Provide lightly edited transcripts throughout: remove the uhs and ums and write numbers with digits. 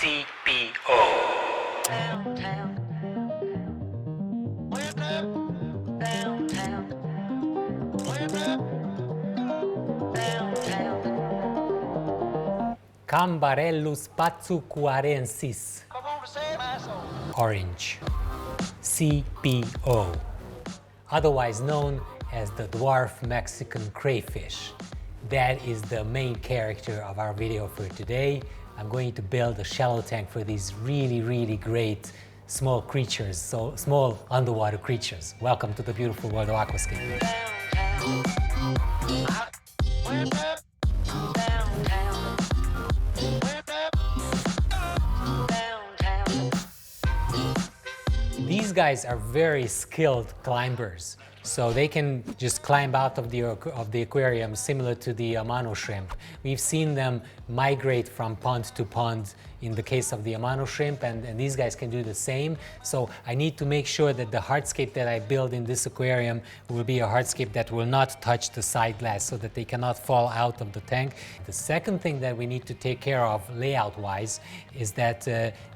CPO. Cambarellus patzcuarensis. Orange. CPO. Otherwise known as the dwarf Mexican crayfish. That is the main character of our video for today. I'm going to build a shallow tank for these really great small creatures, so small underwater creatures. Welcome to the beautiful world of Aquascape. These guys are very skilled climbers, so they can just climb out of the aquarium similar to the Amano shrimp. We've seen them migrate from pond to pond in the case of the Amano shrimp, and these guys can do the same. So I need to make sure that the hardscape that I build in this aquarium will be a hardscape that will not touch the side glass so that they cannot fall out of the tank. The second thing that we need to take care of layout-wise is that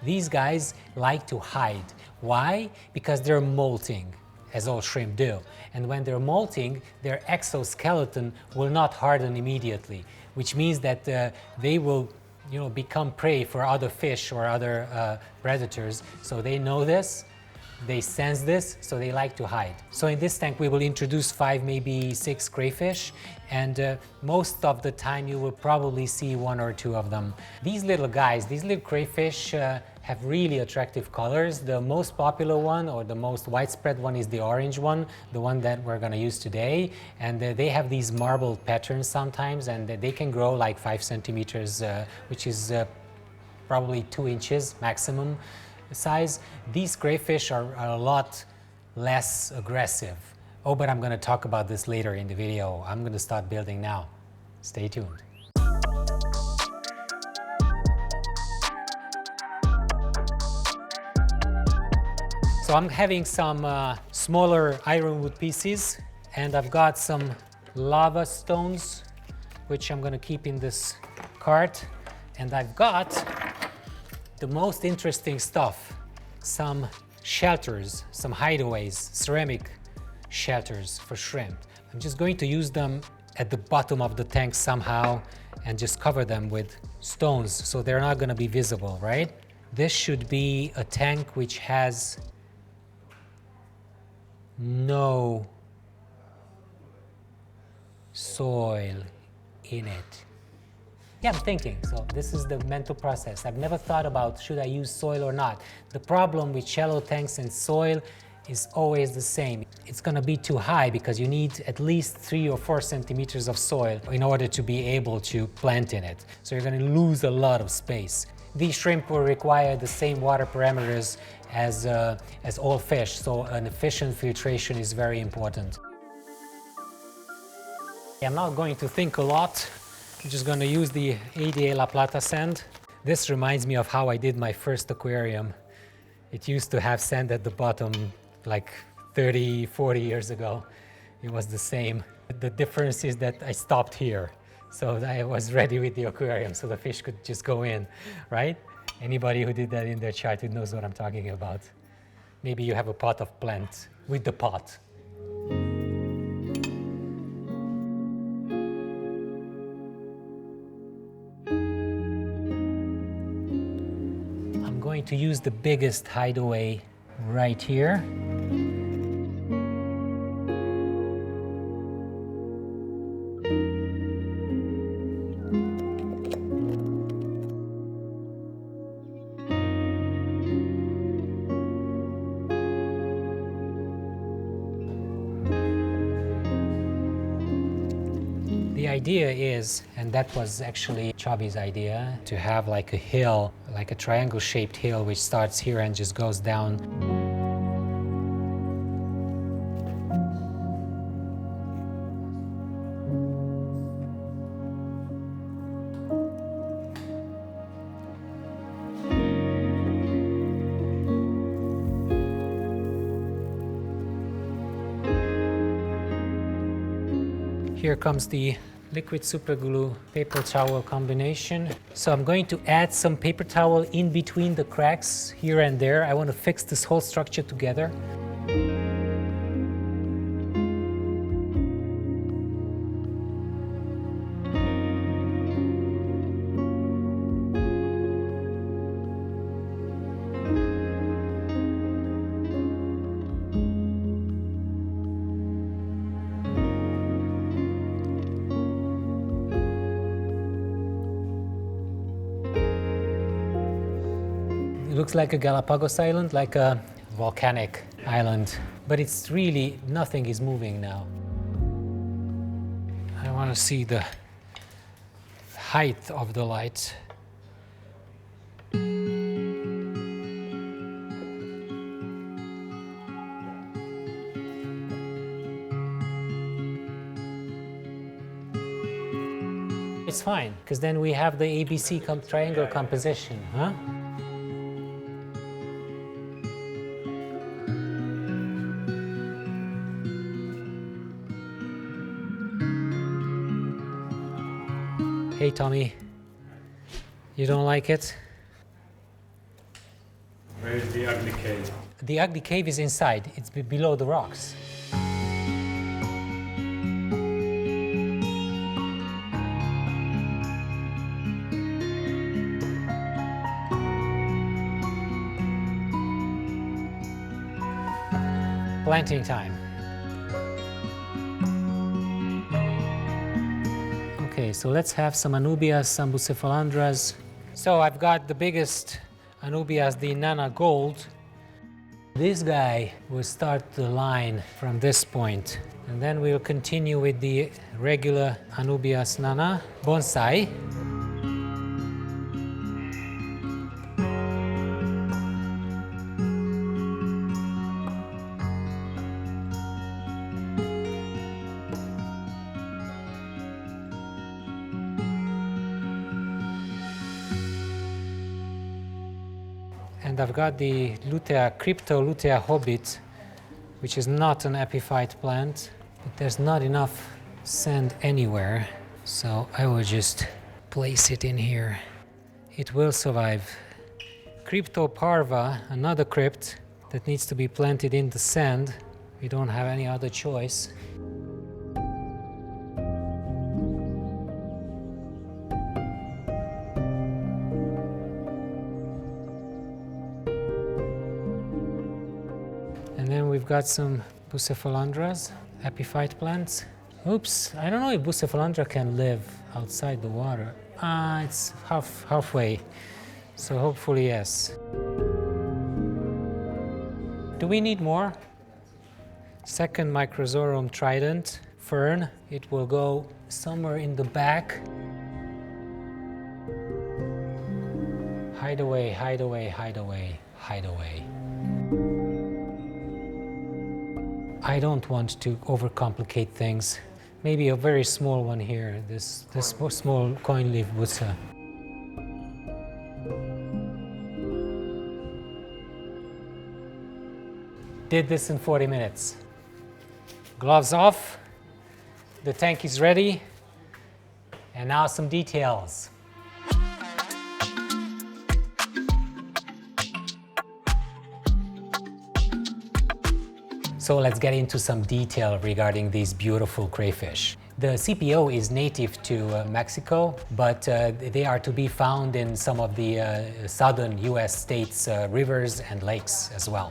these guys like to hide. Why? Because they're molting, as all shrimp do. And when they're molting, their exoskeleton will not harden immediately, which means that they will become prey for other fish or other predators. So they know this, they sense this, so they like to hide. So in this tank we will introduce 5, maybe 6 crayfish, and most of the time you will probably see 1 or 2 of them. These little guys, these little crayfish have really attractive colors. The most popular one, or the most widespread one, is the orange one, the one that we're gonna use today. And they have these marbled patterns sometimes, and they can grow like 5 centimeters, which is probably 2 inches maximum size. These crayfish are a lot less aggressive. Oh, but I'm gonna talk about this later in the video. I'm gonna start building now. Stay tuned. So I'm having some smaller ironwood pieces, and I've got some lava stones, which I'm gonna keep in this cart. And I've got the most interesting stuff, some shelters, some hideaways, ceramic shelters for shrimp. I'm just going to use them at the bottom of the tank somehow and just cover them with stones so they're not gonna be visible, right? This should be a tank which has no soil in it. Yeah, I'm thinking, so this is the mental process. I've never thought about should I use soil or not. The problem with shallow tanks and soil is always the same. It's gonna be too high because you need at least 3 or 4 centimeters of soil in order to be able to plant in it. So you're gonna lose a lot of space. These shrimp will require the same water parameters as all fish, so an efficient filtration is very important. I'm not going to think a lot. I'm just going to use the ADA La Plata Sand. This reminds me of how I did my first aquarium. It used to have sand at the bottom like 30, 40 years ago. It was the same. The difference is that I stopped here. So I was ready with the aquarium so the fish could just go in, right? Anybody who did that in their childhood knows what I'm talking about. Maybe you have a pot of plant with the pot. I'm going to use the biggest hideaway right here. The idea is, and that was actually Chubby's idea, to have like a hill, like a triangle-shaped hill which starts here and just goes down. Here comes the liquid superglue paper towel combination. So I'm going to add some paper towel in between the cracks here and there. I want to fix this whole structure together. It looks like a Galapagos island, like a volcanic island, but it's really, nothing is moving now. I want to see the height of the light. It's fine, because then we have the ABC triangle composition, huh? Hey Tommy, you don't like it? Where is the ugly cave? The ugly cave is inside, it's below the rocks. Planting time. Okay, so let's have some Anubias, some Bucephalandras. So I've got the biggest Anubias, the Nana Gold. This guy will start the line from this point, and then we'll continue with the regular Anubias Nana Bonsai. And I've got the lutea, Crypto Hobbit, which is not an epiphyte plant, but there's not enough sand anywhere, so I will just place it in here. It will survive. Parva, another crypt that needs to be planted in the sand. We don't have any other choice. And then we've got some Bucephalandras, epiphyte plants. Oops, I don't know if Bucephalandra can live outside the water. It's halfway, so hopefully yes. Do we need more? Second Microsorum Trident, fern. It will go somewhere in the back. Hide away, hide away, hide away, hide away. I don't want to overcomplicate things. Maybe a very small one here, this small coin leaf busa. Did this in 40 minutes. Gloves off, the tank is ready, and now some details. So let's get into some detail regarding these beautiful crayfish. The CPO is native to Mexico, but they are to be found in some of the southern US states' rivers and lakes as well.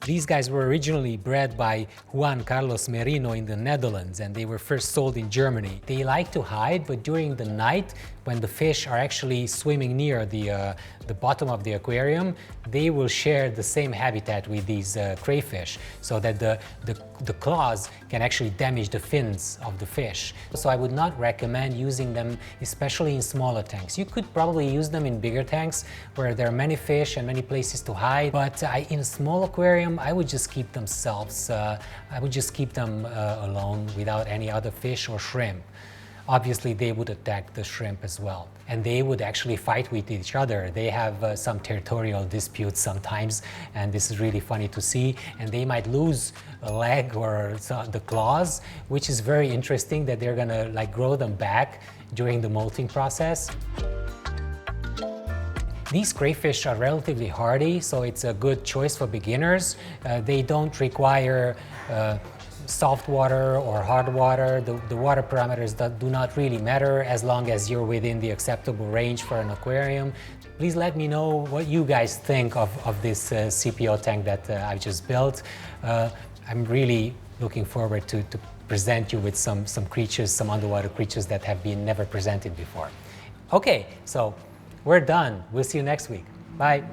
These guys were originally bred by Juan Carlos Merino in the Netherlands, and they were first sold in Germany. They like to hide, but during the night, when the fish are actually swimming near the bottom of the aquarium, they will share the same habitat with these crayfish, so that the claws can actually damage the fins of the fish. So I would not recommend using them, especially in smaller tanks. You could probably use them in bigger tanks where there are many fish and many places to hide, but in a small aquarium, I would just keep themselves. I would just keep them alone without any other fish or shrimp. obviously they would attack the shrimp as well. And they would actually fight with each other. They have some territorial disputes sometimes, and this is really funny to see. And they might lose a leg or the claws, which is very interesting that they're gonna like grow them back during the molting process. These crayfish are relatively hardy, so it's a good choice for beginners. They don't require soft water or hard water. The water parameters do not really matter as long as you're within the acceptable range for an aquarium. Please let me know what you guys think of this CPO tank that I've just built. I'm really looking forward to present you with some creatures, some underwater creatures that have been never presented before. Okay, so we're done. We'll see you next week. Bye.